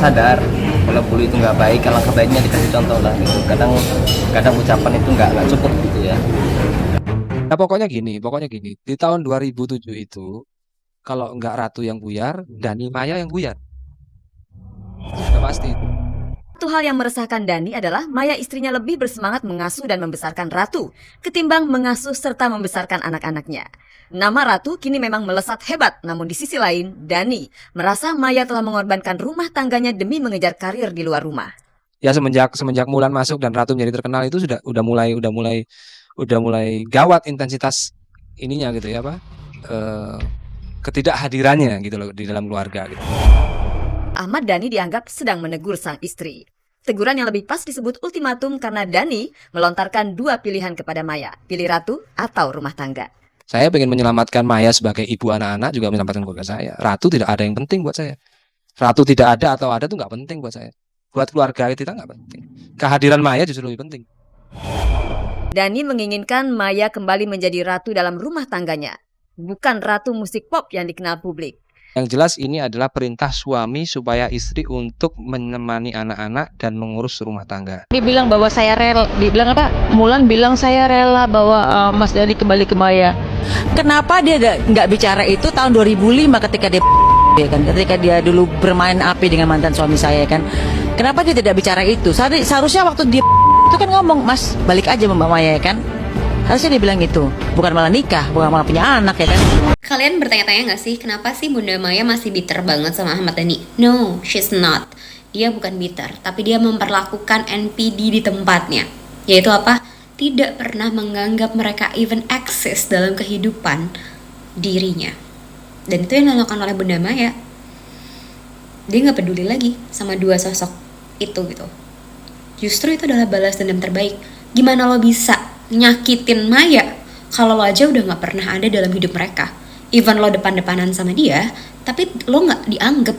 sadar kalau bully itu nggak baik, kalau baiknya dikasih contoh lah gitu. Kadang ucapan itu nggak cukup gitu ya. Nah, pokoknya gini. Di tahun 2007 itu, kalau nggak Ratu yang buyar, Dani Maya yang buyar. Itu sudah pasti. Satu hal yang meresahkan Dani adalah Maya istrinya lebih bersemangat mengasuh dan membesarkan Ratu ketimbang mengasuh serta membesarkan anak-anaknya. Nama Ratu kini memang melesat hebat, namun di sisi lain, Dani merasa Maya telah mengorbankan rumah tangganya demi mengejar karir di luar rumah. Ya semenjak Mulan masuk dan Ratu menjadi terkenal itu udah mulai gawat intensitas ininya gitu ya apa? Ketidakhadirannya gitu loh di dalam keluarga gitu. Ahmad Dhani dianggap sedang menegur sang istri. Teguran yang lebih pas disebut ultimatum karena Dhani melontarkan dua pilihan kepada Maya, pilih Ratu atau rumah tangga. Saya ingin menyelamatkan Maya sebagai ibu anak-anak, juga menyelamatkan keluarga saya. Ratu tidak ada yang penting buat saya. Ratu tidak ada atau ada itu nggak penting buat saya. Buat keluarga kita nggak penting. Kehadiran Maya justru lebih penting. Dhani menginginkan Maya kembali menjadi ratu dalam rumah tangganya, bukan ratu musik pop yang dikenal publik. Yang jelas ini adalah perintah suami supaya istri untuk menemani anak-anak dan mengurus rumah tangga. Dia bilang bahwa saya rela, dibilang apa? Mulan bilang saya rela bahwa Mas Dhani kembali ke Maya. Kenapa dia nggak bicara itu tahun 2005 ketika dia ya kan, ketika dia dulu bermain api dengan mantan suami saya kan? Kenapa dia tidak bicara itu? Seharusnya waktu dia itu kan ngomong, Mas balik aja Mbak Maya ya kan? Harusnya dia bilang gitu, bukan malah nikah, bukan malah punya anak ya kan? Kalian bertanya-tanya gak sih, kenapa sih Bunda Maya masih bitter banget sama Ahmad Dhani? No, she's not. Dia bukan bitter, tapi dia memperlakukan NPD di tempatnya. Yaitu apa? Tidak pernah menganggap mereka even exist dalam kehidupan dirinya. Dan itu yang dilakukan oleh Bunda Maya. Dia gak peduli lagi sama dua sosok itu gitu. Justru itu adalah balas dendam terbaik. Gimana lo bisa nyakitin Maya kalau lo aja udah gak pernah ada dalam hidup mereka? Even lo depan-depanan sama dia, tapi lo gak dianggap.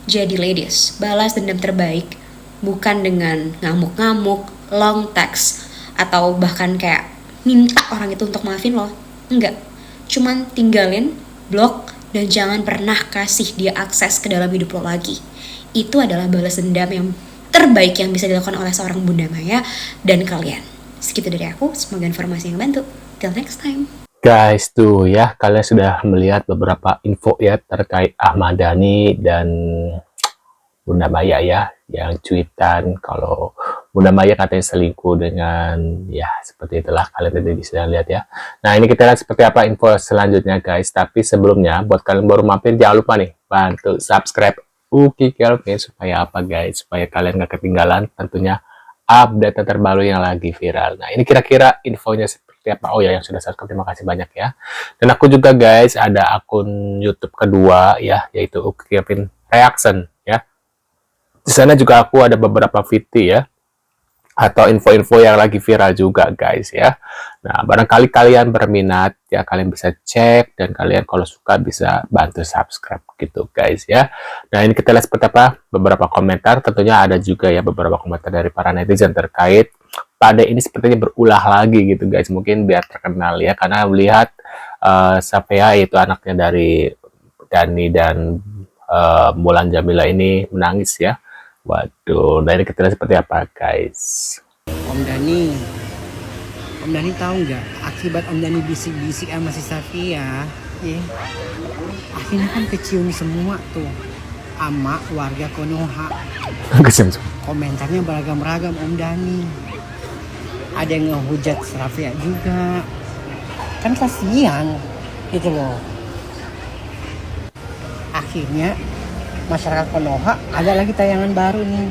Jadi ladies, balas dendam terbaik bukan dengan ngamuk-ngamuk, long text, atau bahkan kayak minta orang itu untuk maafin lo. Enggak, cuman tinggalin, blok, dan jangan pernah kasih dia akses ke dalam hidup lo lagi. Itu adalah balas dendam yang terbaik yang bisa dilakukan oleh seorang Bunda Maya dan kalian. Segitu dari aku, semoga informasi yang bantu. Till next time. Guys, tuh ya, kalian sudah melihat beberapa info ya terkait Ahmad Dhani dan Bunda Maya ya, yang cuitan kalau Bunda Maya katanya selingkuh dengan, ya seperti itulah, kalian tadi bisa lihat ya. Nah, ini kita lihat seperti apa info selanjutnya guys, tapi sebelumnya buat kalian baru mampir, jangan lupa nih, bantu subscribe Uki Kelvin supaya apa guys, supaya kalian gak ketinggalan tentunya update terbaru yang lagi viral. Nah, ini kira-kira infonya seperti apa? Oh ya, yang sudah subscribe terima kasih banyak ya. Dan aku juga guys ada akun YouTube kedua ya, yaitu Uki Kelvin Reaction ya. Di sana juga aku ada beberapa VT ya, atau info-info yang lagi viral juga guys ya. Nah, barangkali kalian berminat ya, kalian bisa cek dan kalian kalau suka bisa bantu subscribe gitu guys ya. Nah, ini kita lihat seperti apa beberapa komentar, tentunya ada juga ya beberapa komentar dari para netizen terkait pada ini sepertinya berulah lagi gitu guys, mungkin biar terkenal ya, karena melihat Safea yaitu anaknya dari Dhani dan Mulan Jamila ini menangis ya. Waduh, nah ini kita lihat seperti apa guys. Om Dhani tahu nggak akibat Om Dhani bisik-bisik sama si Safia, ya, akhirnya kan kecium semua tuh sama warga Konoha. Komentarnya beragam-ragam Om Dhani. Ada yang ngehujat Safia juga, kan kasihan gitu loh. Akhirnya masyarakat Konoha ada lagi tayangan baru nih.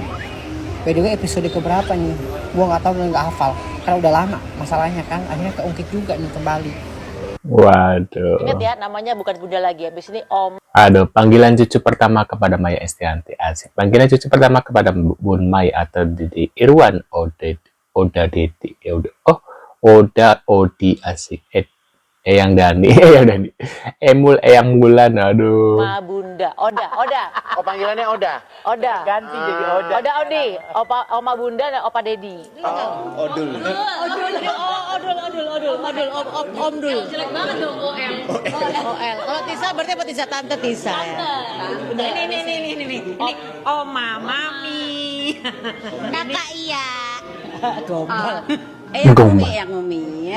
By the way, episode keberapa nih? Gua nggak tahu dan nggak hafal karena udah lama masalahnya kan. Akhirnya keungkit juga nih kembali. Waduh. Ingat ya, namanya bukan Bunda lagi, habis ini Om. Aduh, panggilan cucu pertama kepada Maya Estianty asik. Panggilan cucu pertama kepada Bun Maya atau Didi Irwan Oda Dedi. Oda Odi asik. Eyang Dani, Eyang Dani, Emul Eyang Bulan, aduh. Ma Bunda, Oda. Oh, panggilannya Oda. Ganti jadi Oda. Oda Odi, Oma Bunda dan Opa Dedi. Odul. Om Dul. Jelek banget dong OL. Kalau Tisa berarti apa Tisa? Tante Tisa ya. Ini. Oma Mami. Kakak iya. Gombal. Yang Umi.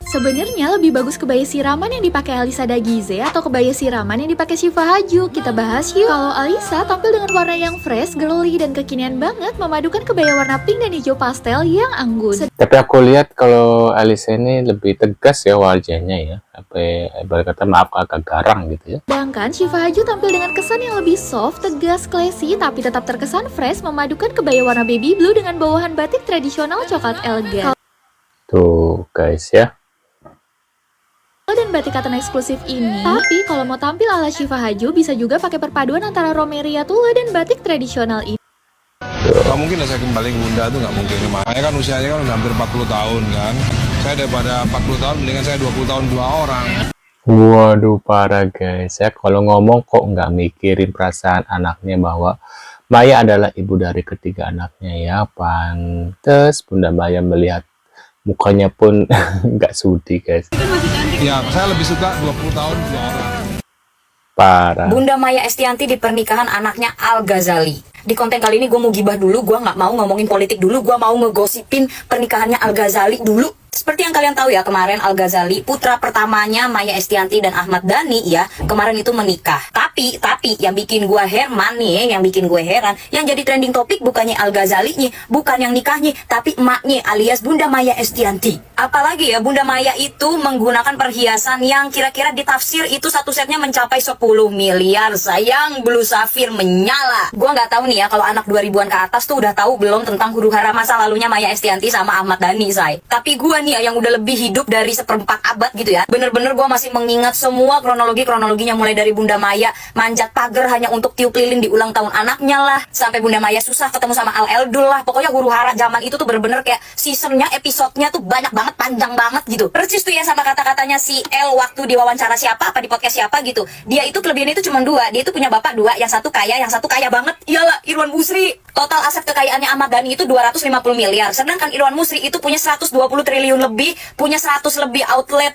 Sebenarnya lebih bagus kebaya siraman yang dipakai Alisa Dagize atau kebaya siraman yang dipakai Syifa Haju. Kita bahas yuk. Kalau Alisa tampil dengan warna yang fresh, girly, dan kekinian banget, memadukan kebaya warna pink dan hijau pastel yang anggun. Tapi aku lihat kalau Alisa ini lebih tegas ya wajahnya ya. Apa ibarat kata maaf agak garang gitu ya. Sedangkan Syifa Haju tampil dengan kesan yang lebih soft, tegas, classy, tapi tetap terkesan fresh, memadukan kebaya warna baby blue dengan bawahan batik tradisional coklat elegan. Tuh guys ya. Dan batik cotton eksklusif ini. Tapi kalau mau tampil ala Syifa Haju bisa juga pakai perpaduan antara romeria tule dan batik tradisional ini. Gak mungkin lah saya kembali ke Bunda, itu gak mungkin. Makanya kan usianya kan udah hampir 40 tahun kan. Saya daripada 40 tahun mendingan saya 20 tahun 2 orang. Waduh parah guys ya. Kalau ngomong kok nggak mikirin perasaan anaknya bahwa Maya adalah ibu dari ketiga anaknya ya. Pantes Bunda Maya melihat mukanya pun nggak sudi guys. Ya saya lebih suka 20 tahun 2 orang. Parah. Bunda Maya Estianty di pernikahan anaknya Al Ghazali. Di konten kali ini gue mau gibah dulu, gue nggak mau ngomongin politik dulu, gue mau ngegosipin pernikahannya Al Ghazali dulu. Seperti yang kalian tahu ya, kemarin Al Ghazali, putra pertamanya Maya Estianty dan Ahmad Dhani ya, kemarin itu menikah. Tapi yang bikin gue heran nih, yang bikin gue heran, yang jadi trending topik bukannya Al Ghazali-nya, bukan yang nikahnya, tapi emaknya alias Bunda Maya Estianty. Apalagi ya, Bunda Maya itu menggunakan perhiasan yang kira-kira ditafsir itu satu setnya mencapai 10 miliar. Sayang, Blue Sapphire menyala. Gue nggak tahu nih ya, kalau anak 2000-an ke atas tuh udah tahu belum tentang huru-hara masa lalunya Maya Estianty sama Ahmad Dhani, say. Tapi gue nih ya, yang udah lebih hidup dari 1/4 abad gitu ya, bener-bener gue masih mengingat semua kronologinya, mulai dari Bunda Maya manjat pagar hanya untuk tiup lilin di ulang tahun anaknya lah, sampai Bunda Maya susah ketemu sama Al Eldul lah. Pokoknya huru-hara zaman itu tuh bener-bener kayak seasonnya, episodenya tuh banyak banget, panjang banget gitu. Persis tuh ya sama kata-katanya si El waktu di wawancara siapa, apa di podcast siapa gitu. Dia itu kelebihannya itu cuma 2, dia itu punya bapak 2, yang satu kaya banget, iyalah Irwan Busri. Total aset kekayaannya Ahmad Dhani itu 250 miliar, sedangkan Irwan Busri itu punya 120 triliun lebih, punya 100 lebih outlet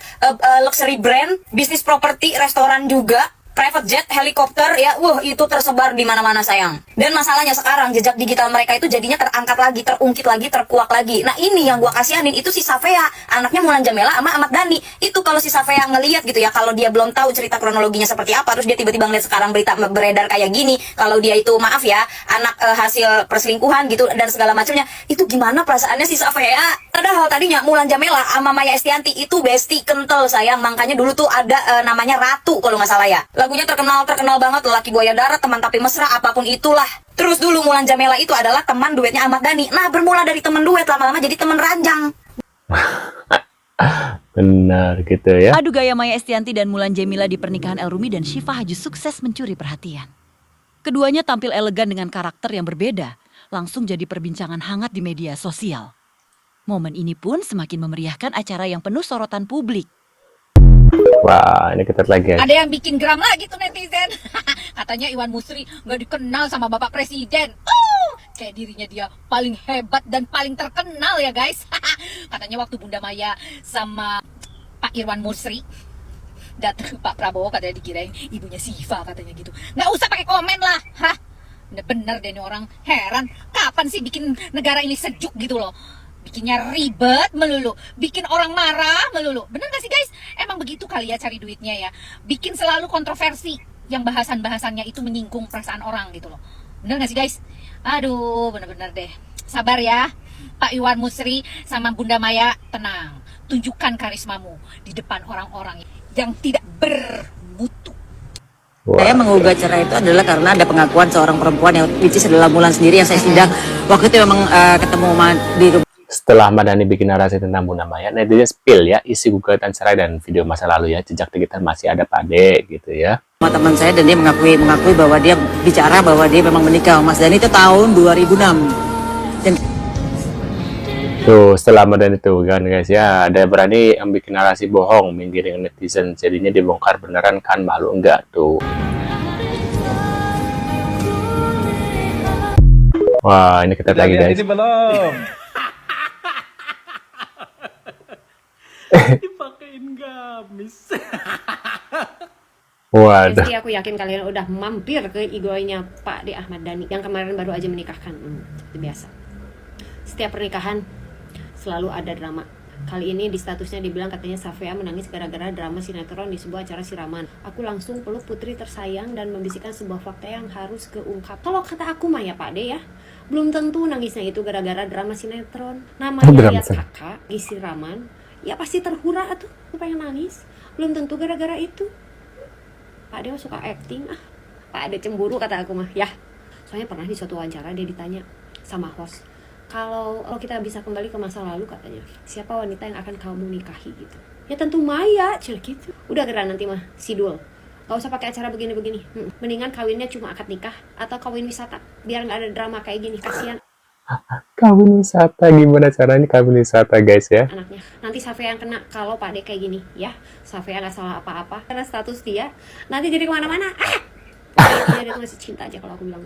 luxury brand, bisnis properti, restoran juga, private jet, helikopter ya, itu tersebar di mana-mana sayang. Dan masalahnya sekarang jejak digital mereka itu jadinya terangkat lagi, terungkit lagi, terkuak lagi. Nah ini yang gua kasihanin, itu si Safea, anaknya Mulan Jamela sama Ahmad Dhani. Itu kalau si Safea ngelihat gitu ya, kalau dia belum tahu cerita kronologinya seperti apa, terus dia tiba-tiba ngeliat sekarang berita beredar kayak gini, kalau dia itu maaf ya, anak hasil perselingkuhan gitu dan segala macamnya, itu gimana perasaannya si Safea? Padahal tadinya Mulan Jamela sama Maya Estianty itu bestie kental sayang, makanya dulu tuh ada namanya Ratu kalau nggak salah ya. Lagunya terkenal banget, lelaki buaya darat, teman tapi mesra, apapun itulah. Terus dulu Mulan Jamela itu adalah teman duetnya Ahmad Dhani. Nah bermula dari teman duet, lama-lama jadi teman ranjang. Benar gitu ya. Adu gaya Maya Estianty dan Mulan Jamila di pernikahan El Rumi dan Syifa Haju sukses mencuri perhatian. Keduanya tampil elegan dengan karakter yang berbeda, langsung jadi perbincangan hangat di media sosial. Momen ini pun semakin memeriahkan acara yang penuh sorotan publik. Wah, ini ketat lagi ya. Ada yang bikin geram lagi tuh netizen. Katanya Iwan Musri nggak dikenal sama Bapak Presiden. Kayak dirinya dia paling hebat dan paling terkenal ya guys. Katanya waktu Bunda Maya sama Pak Irwan Musri datang ke Pak Prabowo, katanya dikirain ibunya Syifa katanya gitu. Nggak usah pakai komen lah. Bener deh ini orang, heran. Kapan sih bikin negara ini sejuk gitu loh. Bikinnya ribet melulu, bikin orang marah melulu. Bener gak sih guys? Emang begitu kali ya cari duitnya ya. Bikin selalu kontroversi yang bahasan-bahasannya itu menyinggung perasaan orang gitu loh. Bener gak sih guys? Aduh, bener-bener deh. Sabar ya, Pak Irwan Musri sama Bunda Maya, tenang. Tunjukkan karismamu di depan orang-orang yang tidak bermutu. Saya menggugat cerai itu adalah karena ada pengakuan seorang perempuan yang which is adalah Mulan sendiri yang saya sidang. Waktu itu memang ketemu di rumah. Setelah Ahmad Dhani bikin narasi tentang Bunda Maya, netizen spill ya isi gugatan cerai dan video masa lalu ya, jejak digital masih ada Pade gitu ya. Sama teman saya dan dia mengakui bahwa dia bicara bahwa dia memang menikah sama Mas Dhani itu tahun 2006. Dan Tuh, setelah Ramadan itu kan guys ya, ada berani yang bikin narasi bohong, menggiring netizen, jadinya dibongkar beneran kan, malu enggak tuh. Wah, ini kita lagi guys. Ini belum. Dipakein gamis. Waduh. Pasti aku yakin kalian udah mampir ke IG-nya Pak D. Ahmad Dhani yang kemarin baru aja menikahkan. Seperti biasa. Setiap pernikahan selalu ada drama. Kali ini di statusnya dibilang katanya Safea menangis gara-gara drama sinetron di sebuah acara siraman. Aku langsung peluk putri tersayang dan membisikkan sebuah fakta yang harus keungkap. Kalau kata aku mah ya Pak D ya, belum tentu nangisnya itu gara-gara drama sinetron. Namanya lihat kakak di siraman, ya pasti terhura tuh pengen nangis. Belum tentu gara-gara itu. Pak D suka acting Pak D cemburu kata aku mah ya. Soalnya pernah di suatu wawancara dia ditanya sama host, kalau kita bisa kembali ke masa lalu katanya, siapa wanita yang akan kamu nikahi gitu. Ya tentu Maya, cil gitu. Udah geran nanti mah sidul. Gak usah pakai acara begini-begini. Mendingan kawinnya cuma akad nikah atau kawin wisata biar nggak ada drama kayak gini, kasihan. Kawin wisata, gimana caranya kawin wisata guys ya? Anaknya nanti Safea yang kena kalau Pak D kayak gini ya. Safea nggak salah apa-apa karena status dia nanti jadi kemana-mana. Dia masih cinta aja kalau aku bilang.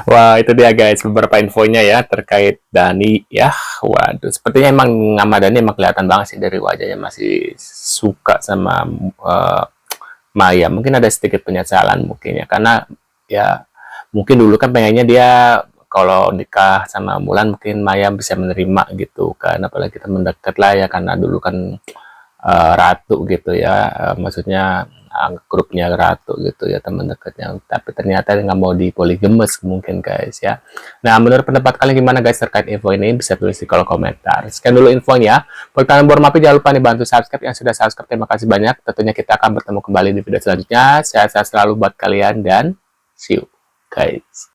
Wah, itu dia guys beberapa infonya ya terkait Dhani ya. Waduh, sepertinya emang Ahmad Dhani emang kelihatan banget sih dari wajahnya masih suka sama Maya. Mungkin ada sedikit penyesalan mungkin ya, karena ya mungkin dulu kan pengennya dia kalau nikah sama Mulan mungkin Maya bisa menerima gitu kan, apalagi kita mendekat lah ya, karena dulu kan Ratu gitu ya, maksudnya grupnya Ratu gitu ya, teman dekatnya, tapi ternyata nggak mau dipoligemes mungkin guys ya. Nah, menurut pendapat kalian gimana guys terkait info ini, bisa tulis di kolom komentar. Sekian dulu infonya. Buat kalian baru mampir jangan lupa nih bantu subscribe, yang sudah subscribe terima kasih banyak. Tentunya kita akan bertemu kembali di video selanjutnya. Sehat-sehat selalu buat kalian dan see you guys.